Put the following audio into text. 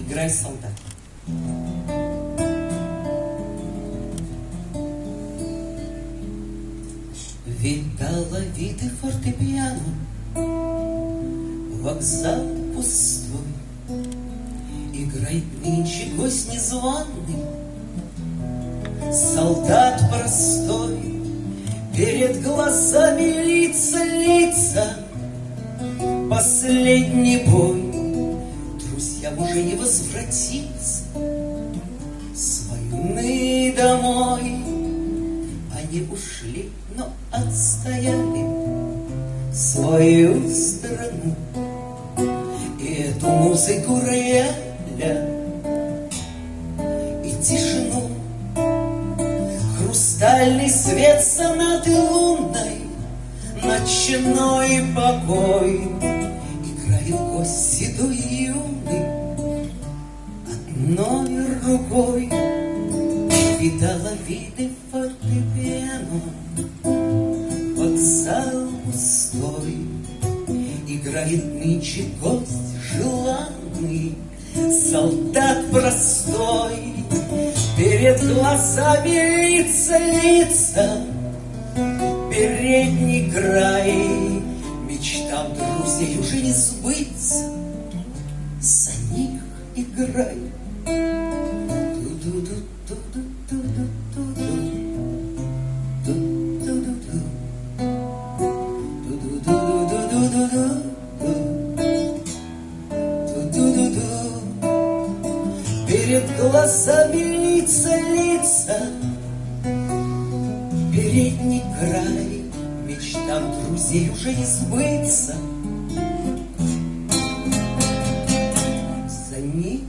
Играй, солдат. Видала виды фортепиано, вокзал пустой. Играет нынче гость незваный, солдат простой. Перед глазами лица, последний бой. Друзьям уже не возвратиться с войны домой. Они ушли, но отстояли свою страну. И эту музыку рояля, и тишину, хрустальный свет сонаты лунной, ночной покой. Играет гость седой и юный, одной рукой. Видала виды фортепиано, вокзал пустой. Играет нынче гость желанный, солдат простой. Перед глазами лица, передний край. Мечтам друзей уже не сбыться, за них играй. Перед глазами лица, передний край. Мечтам друзей уже не сбыться, за них